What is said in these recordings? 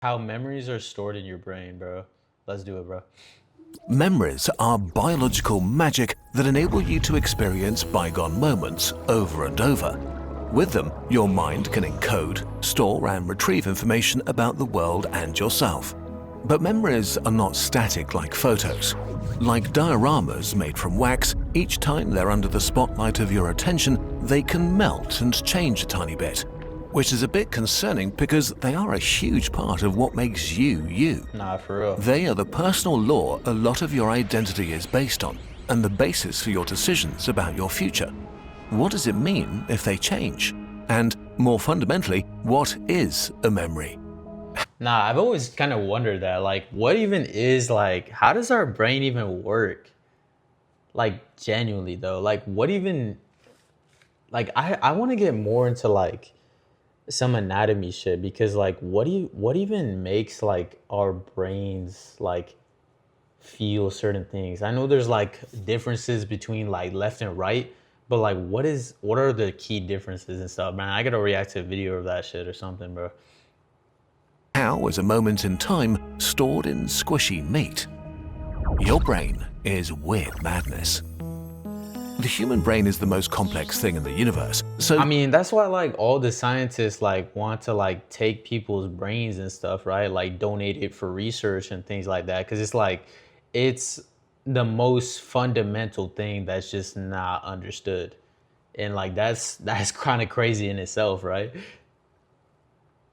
How memories are stored in your brain, bro. Let's do it, bro. Memories are biological magic that enable you to experience bygone moments over and over. With them, your mind can encode, store and retrieve information about the world and yourself. But memories are not static like photos. Like dioramas made from wax, each time they're under the spotlight of your attention, they can melt and change a tiny bit. Which is a bit concerning because they are a huge part of what makes you, you. Nah, for real. They are the personal law a lot of your identity is based on, and the basis for your decisions about your future. What does it mean if they change? And more fundamentally, what is a memory? Nah, I've always kind of wondered that. Like, what even is, like, how does our brain even work? Like, genuinely, though. Like, what even, like, I want to get more into, like, some anatomy shit because, like, what even makes, like, our brains, like, feel certain things? I know there's, like, differences between, like, left and right, but, like, what are the key differences and stuff, man? I gotta react to a video of that shit or something, bro. How is a moment in time stored in squishy meat? Your brain is weird madness. The human brain is the most complex thing in the universe, so I mean, that's why, like, all the scientists, like, want to, like, take people's brains and stuff, right? Like, donate it for research and things like that, because it's like, it's the most fundamental thing that's just not understood, and, like, that's kind of crazy in itself, right?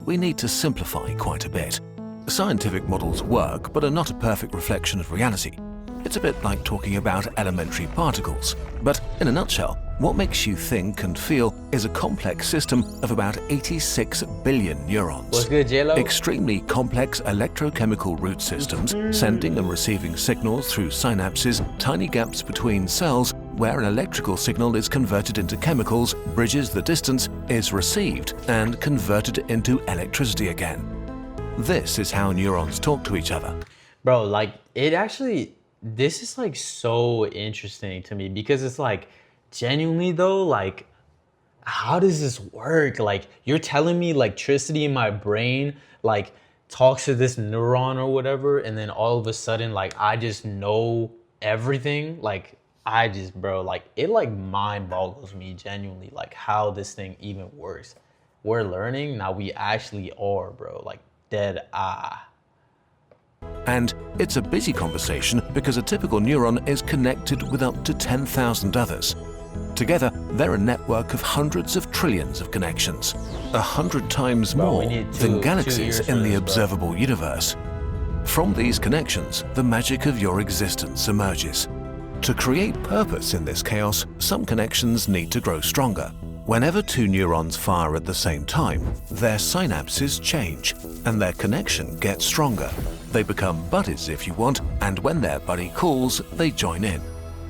we need to simplify quite a bit. Scientific models work, but are not a perfect reflection of reality. It's a bit like talking about elementary particles. But in a nutshell, what makes you think and feel is a complex system of about 86 billion neurons. What's good, J-Lo? Extremely complex electrochemical root systems, sending and receiving signals through synapses, tiny gaps between cells where an electrical signal is converted into chemicals, bridges the distance, is received, and converted into electricity again. This is how neurons talk to each other. Bro, like, this is, like, so interesting to me because it's like, genuinely though, like, how does this work? Like, you're telling me electricity in my brain, like, talks to this neuron or whatever, and then all of a sudden, like, I just know everything. Like, bro, like, it, like, mind boggles me genuinely, like, how this thing even works. We're learning now, we actually are, bro, like, dead eye. And it's a busy conversation because a typical neuron is connected with up to 10,000 others. Together, they're a network of hundreds of trillions of connections, 100 times more than galaxies in the observable universe. From these connections, the magic of your existence emerges. To create purpose in this chaos, some connections need to grow stronger. Whenever two neurons fire at the same time, their synapses change and their connection gets stronger. They become buddies if you want, and when their buddy calls, they join in.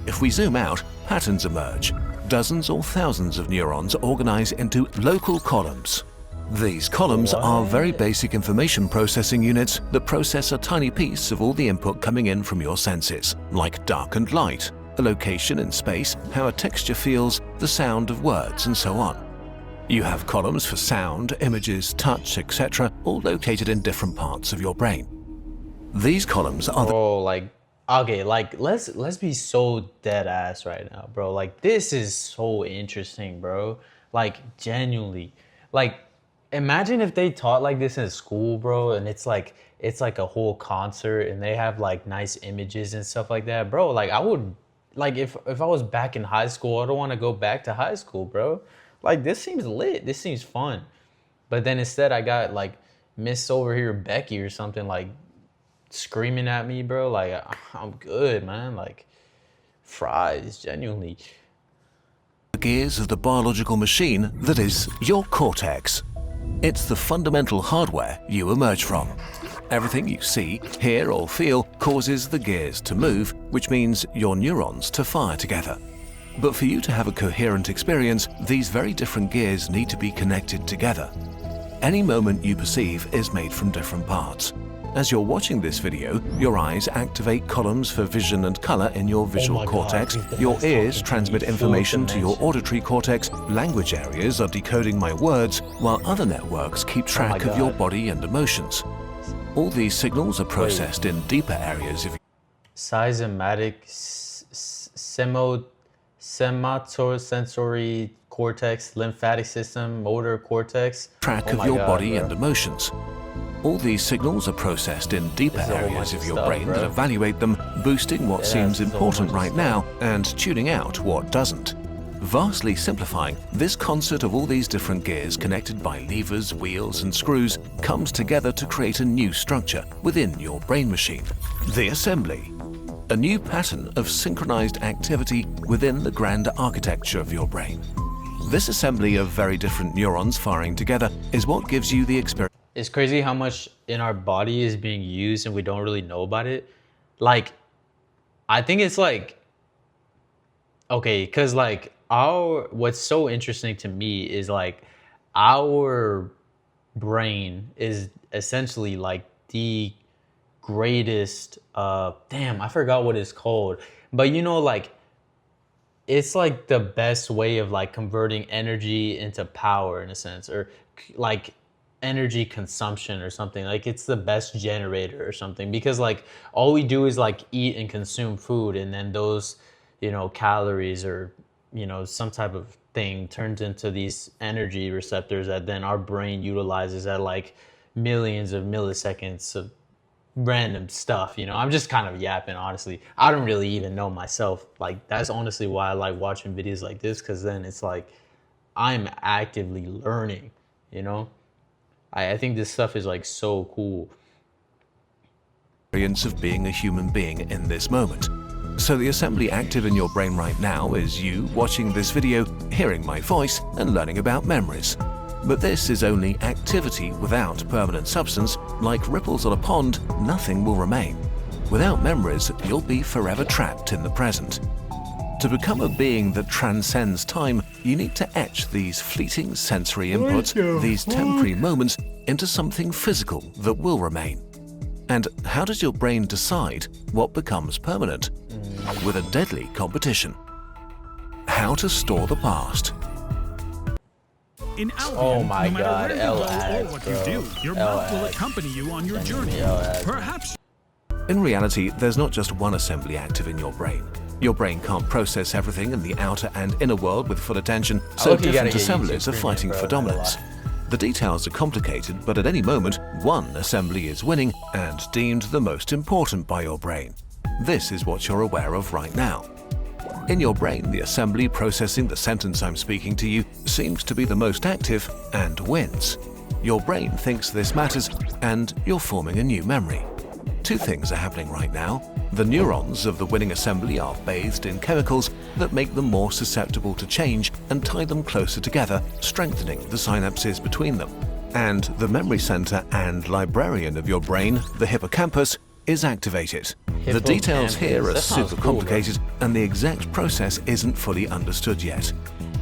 If we zoom out, patterns emerge. Dozens or thousands of neurons organize into local columns. These columns are very basic information processing units that process a tiny piece of all the input coming in from your senses, like dark and light, a location in space, how a texture feels, the sound of words, and so on. You have columns for sound, images, touch, etc., all located in different parts of your brain. These columns are Bro, like, okay, like, let's be so dead ass right now, bro. Like, this is so interesting, bro. Like, genuinely. Like, imagine if they taught like this in school, bro, and it's like a whole concert and they have like nice images and stuff like that, bro. Like, I would, like, if I was back in high school, I don't want to go back to high school, bro. Like, this seems lit. This seems fun. But then instead I got like Miss over here, Becky or something, like, screaming at me, bro. Like, I'm good, man. Like, fries, genuinely. the gears of the biological machine that is your cortex. It's the fundamental hardware you emerge from. Everything you see, hear, or feel causes the gears to move, which means your neurons to fire together. But for you to have a coherent experience, these very different gears need to be connected together. Any moment you perceive is made from different parts. As you're watching this video, your eyes activate columns for vision and color in your visual cortex, your ears transmit information to your auditory cortex, language areas are decoding my words, while other networks keep track of your body and emotions. All these signals are processed in deeper areas of Seismic somatosensory cortex, lymphatic system, motor cortex. track Oh of my your God, body bro. and emotions. All these signals are processed in deeper This is a whole areas bunch of of your stuff, brain that bro. evaluate them, boosting what Yeah, seems it's a whole important bunch of right stuff. now and tuning out what doesn't. Vastly simplifying, this concert of all these different gears connected by levers, wheels and screws comes together to create a new structure within your brain machine. The assembly. A new pattern of synchronized activity within the grand architecture of your brain. This assembly of very different neurons firing together is what gives you the experience It's crazy how much in our body is being used and we don't really know about it. Like, I think it's like, okay, because like what's so interesting to me is like our brain is essentially like the greatest, damn, I forgot what it's called. But you know, like, it's like the best way of like converting energy into power in a sense, or like energy consumption or something. Like it's the best generator or something, because like all we do is like eat and consume food, and then those, you know, calories or, you know, some type of thing turns into these energy receptors that then our brain utilizes at like millions of milliseconds of random stuff. You know, I'm just kind of yapping, honestly. I don't really even know myself. Like that's honestly why I like watching videos like this, because then it's like I'm actively learning, you know. I think this stuff is like so cool. of being a human being in this moment. So the assembly active in your brain right now is you watching this video, hearing my voice and learning about memories. But this is only activity without permanent substance. Like ripples on a pond, nothing will remain. Without memories, you'll be forever trapped in the present. To become a being that transcends time, you need to etch these fleeting sensory inputs, these temporary moments, into something physical that will remain. And how does your brain decide what becomes permanent? With a deadly competition. How to store the past. In Albion, Oh my no matter God, where you L go ads, or what bro. you do, your L mouth will ads. accompany you on your Send journey. me L ads. Perhaps In reality, there's not just one assembly active in your brain. Your brain can't process everything in the outer and inner world with full attention, so look, you gotta different get assemblies YouTube are fighting Premium, for bro, not gonna dominance. lie. The details are complicated, but at any moment, one assembly is winning and deemed the most important by your brain. This is what you're aware of right now. In your brain, the assembly processing the sentence I'm speaking to you seems to be the most active and wins. Your brain thinks this matters, and you're forming a new memory. Two things are happening right now. The neurons of the winning assembly are bathed in chemicals that make them more susceptible to change and tie them closer together, strengthening the synapses between them. And the memory center and librarian of your brain, the hippocampus, is activated. The details here are That sounds super cool, bro. complicated and the exact process isn't fully understood yet.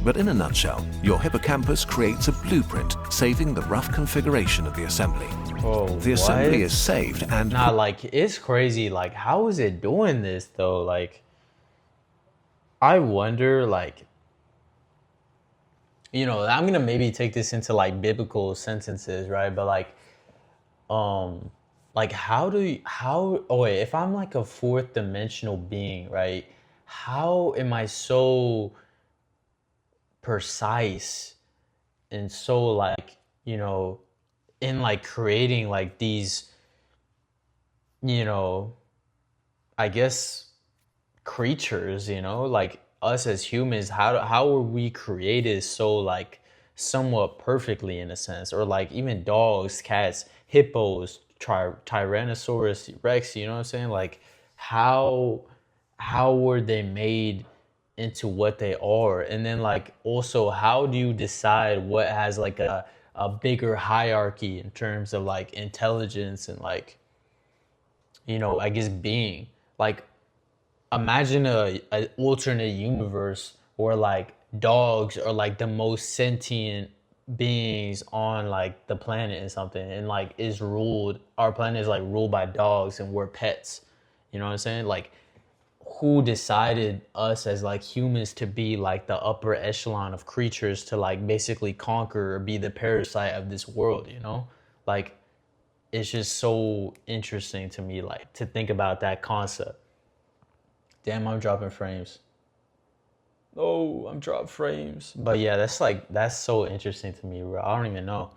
But in a nutshell, your hippocampus creates a blueprint saving the rough configuration of the assembly. Oh, The assembly what? is saved and Nah, like it's crazy. Like, how is it doing this though? Like, I wonder, like, you know, I'm gonna maybe take this into like biblical sentences, right? But like oh wait, if I'm like a fourth dimensional being, right? How am I so precise and so like, you know, in like creating like these, you know, I guess creatures, you know, like us as humans, how are we created so like somewhat perfectly in a sense, or like even dogs, cats, hippos, Tyrannosaurus Rex, you know what I'm saying? Like how were they made into what they are? And then like also, how do you decide what has like a bigger hierarchy in terms of like intelligence and like, you know, I guess being like, imagine a alternate universe where like dogs are like the most sentient beings on like the planet and something, and like our planet is like ruled by dogs and we're pets, you know what I'm saying? Like, who decided us as like humans to be like the upper echelon of creatures to like basically conquer or be the parasite of this world, you know? Like, it's just so interesting to me, like to think about that concept. Damn, I'm dropping frames. Oh, I'm dropping frames. But yeah, that's so interesting to me, bro. I don't even know.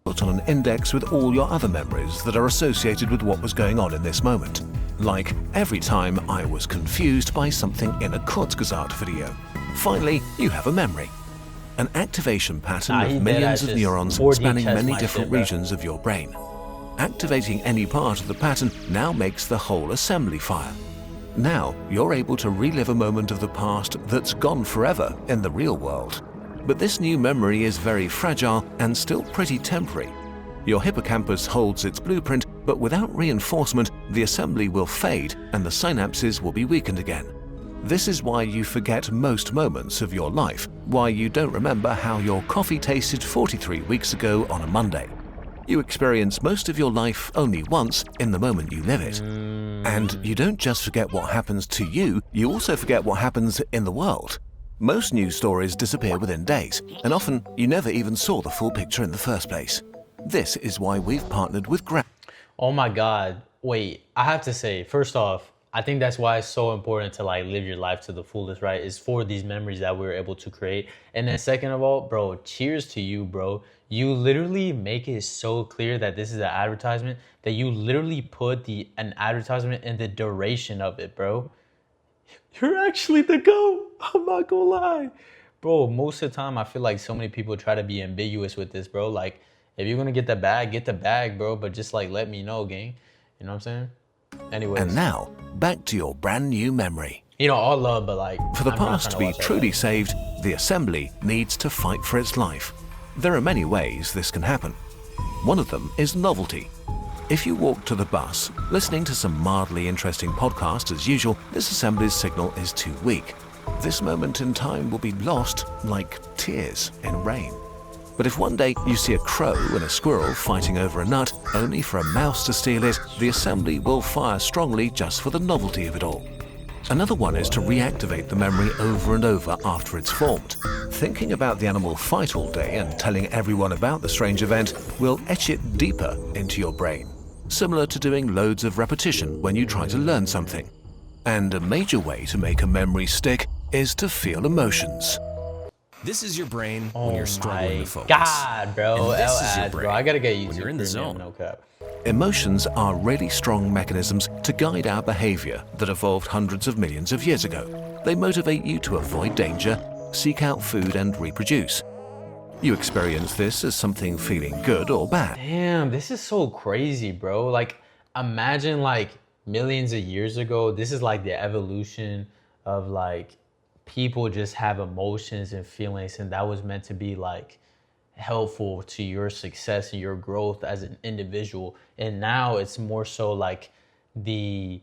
Put on an index with all your other memories that are associated with what was going on in this moment. Like every time I was confused by something in a Kurzgesagt video. Finally, you have a memory. An activation pattern he of dead millions ass of just neurons 4D spanning chest many my different shit, bro. regions of your brain. Activating any part of the pattern now makes the whole assembly fire. Now, you're able to relive a moment of the past that's gone forever in the real world. But this new memory is very fragile and still pretty temporary. Your hippocampus holds its blueprint, but without reinforcement, the assembly will fade and the synapses will be weakened again. This is why you forget most moments of your life, why you don't remember how your coffee tasted 43 weeks ago on a Monday. You experience most of your life only once in the moment you live it. And you don't just forget what happens to you, you also forget what happens in the world. Most news stories disappear within days, and often you never even saw the full picture in the first place. This is why we've partnered with Oh my God. Wait, I have to say, first off, I think that's why it's so important to like live your life to the fullest, right? Is for these memories that we were able to create. And then second of all, bro, cheers to you, bro. You literally make it so clear that this is an advertisement that you literally put an advertisement in the duration of it, bro. You're actually the GOAT. I'm not gonna lie. Bro, most of the time I feel like so many people try to be ambiguous with this, bro. Like, if you're gonna get the bag, bro. But just like let me know, gang. You know what I'm saying? Anyways. And now, back to your brand new memory. You know, all love, but like... For the I'm not past to trying be watch that truly back. saved, the assembly needs to fight for its life. There are many ways this can happen. One of them is novelty. If you walk to the bus, listening to some mildly interesting podcast as usual, this assembly's signal is too weak. This moment in time will be lost like tears in rain. But if one day you see a crow and a squirrel fighting over a nut, only for a mouse to steal it, the assembly will fire strongly just for the novelty of it all. Another one is to reactivate the memory over and over after it's formed. Thinking about the animal fight all day and telling everyone about the strange event will etch it deeper into your brain, similar to doing loads of repetition when you try to learn something. And a major way to make a memory stick is to feel emotions. This is your brain when you're struggling to focus. God, bro. And this L is your ads, bro. brain I gotta get YouTube when you're in the Premium, zone. no cap. Emotions are really strong mechanisms to guide our behavior that evolved hundreds of millions of years ago. They motivate you to avoid danger, seek out food, and reproduce. You experience this as something feeling good or bad. Damn, this is so crazy, bro. Like, imagine like millions of years ago, this is like the evolution of like people just have emotions and feelings, and that was meant to be like helpful to your success and your growth as an individual. And now it's more so like the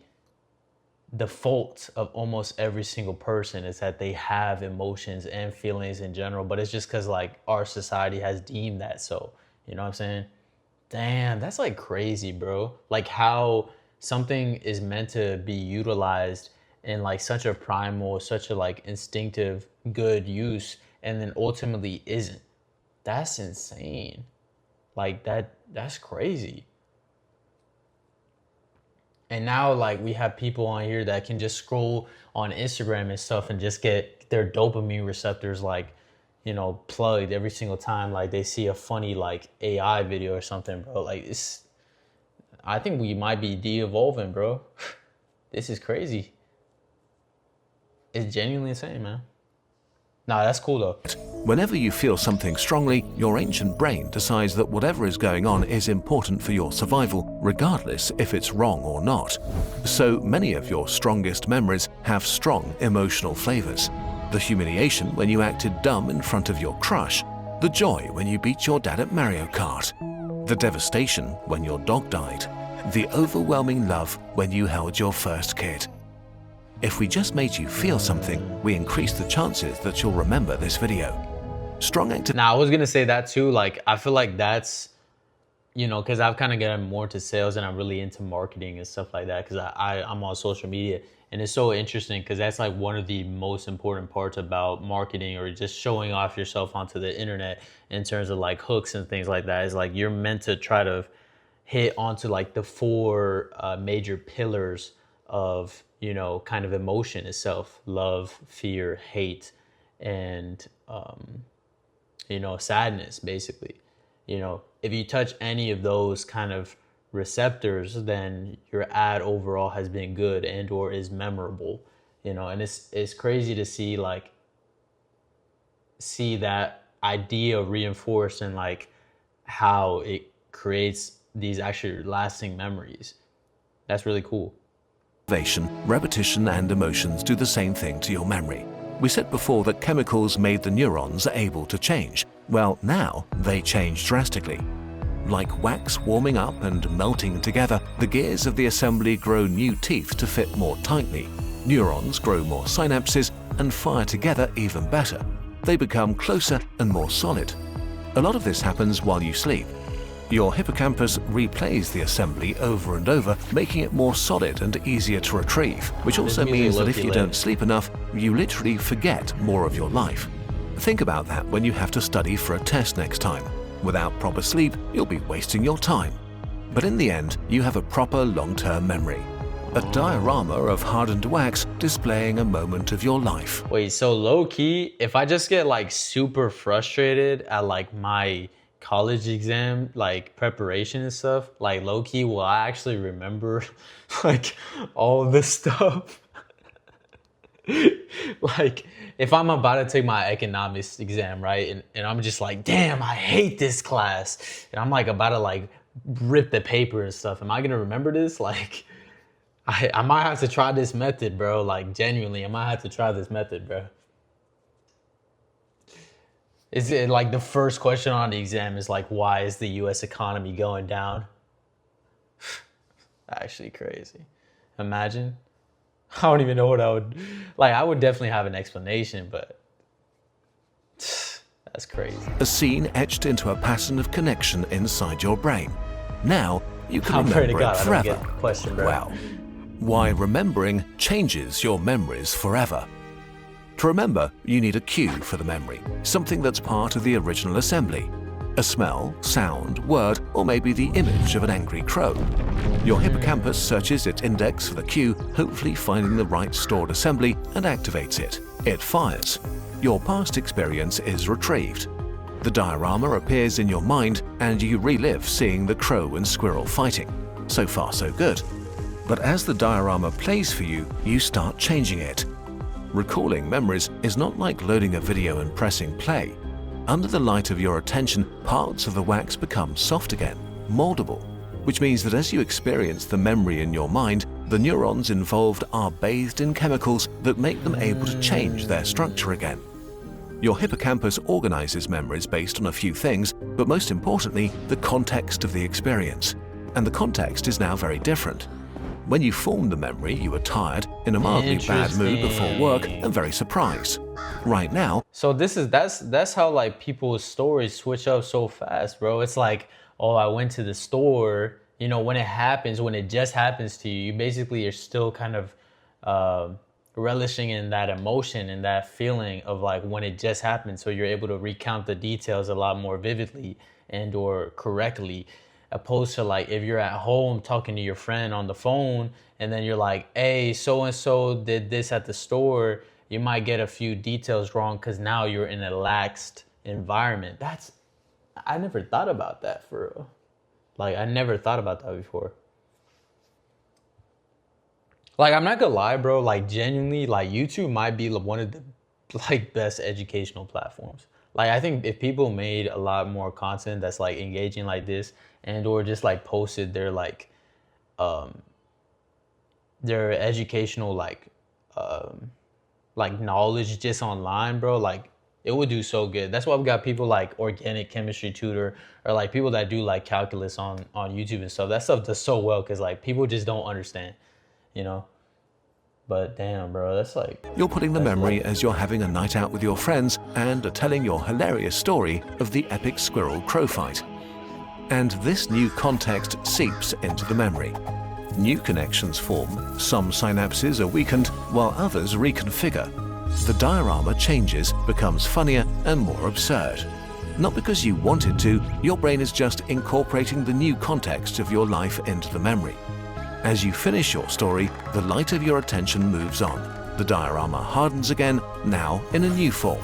default of almost every single person is that they have emotions and feelings in general, but it's just because like our society has deemed that so. You know what I'm saying? Damn, that's like crazy, bro. Like how something is meant to be utilized in like such a primal, such a like instinctive good use, and then ultimately isn't. That's insane. Like that's crazy. And now like we have people on here that can just scroll on Instagram and stuff and just get their dopamine receptors like, you know, plugged every single time like they see a funny like AI video or something, bro. Like I think we might be de-evolving, bro. This is crazy. It's genuinely insane, man. Nah, that's cool though. Whenever you feel something strongly, your ancient brain decides that whatever is going on is important for your survival, regardless if it's wrong or not. So many of your strongest memories have strong emotional flavors. The humiliation when you acted dumb in front of your crush, the joy when you beat your dad at Mario Kart, the devastation when your dog died, the overwhelming love when you held your first kid. If we just made you feel something, we increase the chances that you'll remember this video. Strong activity. Now, I was gonna say that too. Like, I feel like that's, you know, because I've kind of gotten more into sales and I'm really into marketing and stuff like that because I'm on social media. And it's so interesting because that's like one of the most important parts about marketing or just showing off yourself onto the internet in terms of like hooks and things like that, is like you're meant to try to hit onto like the four major pillars of, you know, kind of emotion itself: love, fear, hate, and you know, sadness, basically. You know, if you touch any of those kind of receptors, then your ad overall has been good and or is memorable, you know. And it's crazy to see that idea reinforced and like how it creates these actually lasting memories. That's really cool. Motivation, repetition, and emotions do the same thing to your memory. We said before that chemicals made the neurons able to change. Well, now they change drastically. Like wax warming up and melting together, the gears of the assembly grow new teeth to fit more tightly. Neurons grow more synapses and fire together even better. They become closer and more solid. A lot of this happens while you sleep. Your hippocampus replays the assembly over and over, making it more solid and easier to retrieve, which also means that if you don't sleep enough, you literally forget more of your life. Think about that when you have to study for a test next time. Without proper sleep, you'll be wasting your time. But in the end, you have a proper long-term memory. A diorama of hardened wax displaying a moment of your life. Wait, so low-key, if I just get like super frustrated at like my college exam, like preparation and stuff, like low-key, will I actually remember like all this stuff? Like, if I'm about to take my economics exam, right, and I'm just like, damn, I hate this class, and I'm like about to like rip the paper and stuff, am I gonna remember this? Like, I might have to try this method, bro. Like, genuinely, I might have to try this method, bro. Is it like the first question on the exam is like, why is the US economy going down? Actually crazy. Imagine. I don't even know what I would, like, I would definitely have an explanation, but that's crazy. A scene etched into a pattern of connection inside your brain. Now you can remember it forever. Question, bro. Wow. Why remembering changes your memories forever. To remember, you need a cue for the memory, something that's part of the original assembly. A smell, sound, word, or maybe the image of an angry crow. Your hippocampus searches its index for the cue, hopefully finding the right stored assembly, and activates it. It fires. Your past experience is retrieved. The diorama appears in your mind, and you relive seeing the crow and squirrel fighting. So far, so good. But as the diorama plays for you, you start changing it. Recalling memories is not like loading a video and pressing play. Under the light of your attention, parts of the wax become soft again, moldable, which means that as you experience the memory in your mind, the neurons involved are bathed in chemicals that make them able to change their structure again. Your hippocampus organizes memories based on a few things, but most importantly, the context of the experience. And the context is now very different. When you formed the memory, you were tired, in a mildly bad mood before work, and very surprised. Right now, so that's how like people's stories switch up so fast, bro. It's like, oh, I went to the store. You know, when it just happens to you, basically you're still kind of relishing in that emotion and that feeling of like when it just happened. So you're able to recount the details a lot more vividly and or correctly, opposed to like if you're at home talking to your friend on the phone and then you're like, hey, so-and-so did this at the store. You might get a few details wrong because now you're in a laxed environment. I never thought about that for real. Like, I never thought about that before. Like, I'm not gonna lie, bro. Like, genuinely, like, YouTube might be one of the, like, best educational platforms. Like, I think if people made a lot more content that's, like, engaging like this and or just, like, posted their, like, their educational, like, knowledge just online, bro, like, it would do so good. That's why we got people like Organic Chemistry Tutor or like people that do like calculus on YouTube and stuff. That stuff does so well because like people just don't understand, you know? But damn, bro, that's like... You're putting the memory as you're having a night out with your friends and are telling your hilarious story of the epic squirrel crow fight. And this new context seeps into the memory. New connections form, some synapses are weakened while others reconfigure. The diorama changes, becomes funnier and more absurd. Not because you want it to, your brain is just incorporating the new context of your life into the memory. As you finish your story, the light of your attention moves on. The diorama hardens again, now in a new form.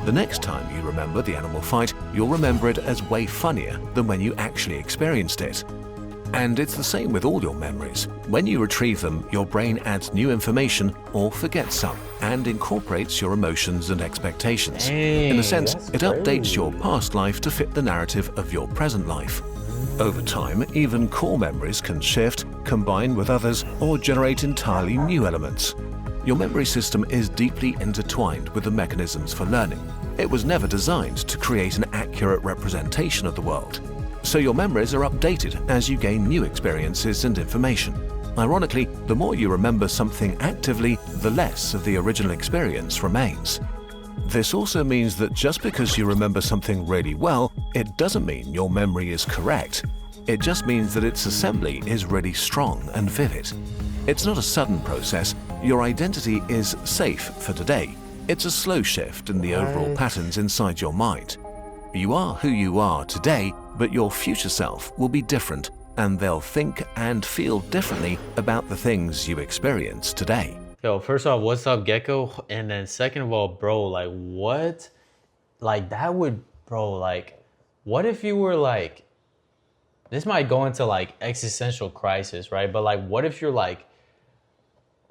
The next time you remember the animal fight, you'll remember it as way funnier than when you actually experienced it. And it's the same with all your memories. When you retrieve them, your brain adds new information or forgets some and incorporates your emotions and expectations. In a sense, it updates your past life to fit the narrative of your present life. Over time, even core memories can shift, combine with others, or generate entirely new elements. Your memory system is deeply intertwined with the mechanisms for learning. It was never designed to create an accurate representation of the world. So your memories are updated as you gain new experiences and information. Ironically, the more you remember something actively, the less of the original experience remains. This also means that just because you remember something really well, it doesn't mean your memory is correct. It just means that its assembly is really strong and vivid. It's not a sudden process. Your identity is safe for today. It's a slow shift in the overall patterns inside your mind. You are who you are today, but your future self will be different, and they'll think and feel differently about the things you experience today. Yo, first off, what's up, Gecko? And then second of all, bro, like what? Like that would, bro, like what if you were like, this might go into like existential crisis, right? But like what if you're like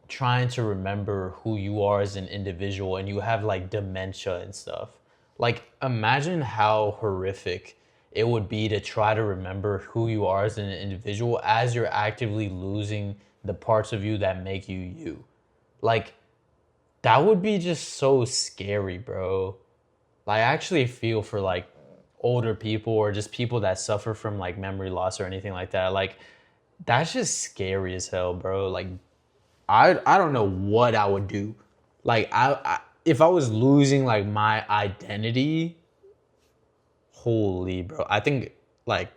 trying to remember who you are as an individual and you have like dementia and stuff? Like imagine how horrific it would be to try to remember who you are as an individual as you're actively losing the parts of you that make you you. Like, that would be just so scary, bro. Like, I actually feel for, like, older people or just people that suffer from, like, memory loss or anything like that. Like, that's just scary as hell, bro. Like, I don't know what I would do. Like, if I was losing, like, my identity, holy, bro. I think, like,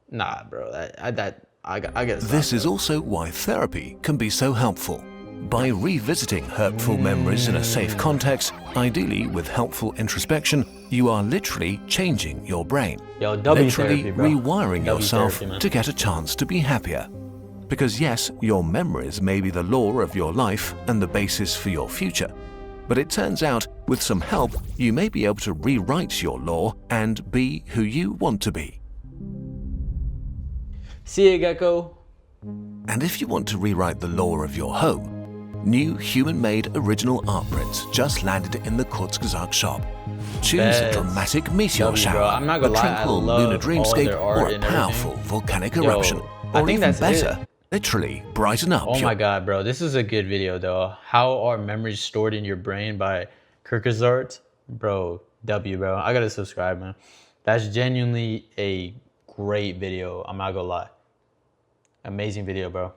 nah, bro. I guess. This is also why therapy can be so helpful. By revisiting hurtful memories in a safe context, ideally with helpful introspection, you are literally changing your brain. Yo, W literally therapy, bro. rewiring yourself therapy, man. to get a chance to be happier. Because yes, your memories may be the law of your life and the basis for your future. But it turns out, with some help, you may be able to rewrite your law and be who you want to be. See ya, Gecko. And if you want to rewrite the law of your home, new human-made original art prints just landed in the Kurzgesagt shop. Choose a dramatic meteor W, shower, bro. I'm not a gonna lie, I tranquil love lunar all dreamscape, their art or a and powerful everything. volcanic Yo, eruption. I Or think even that's better, it. literally brighten up Oh your... my god, bro. This is a good video, though. How are memories stored in your brain by Kierkegaard? Bro, W, bro. I gotta subscribe, man. That's genuinely a great video. I'm not gonna lie. Amazing video, bro.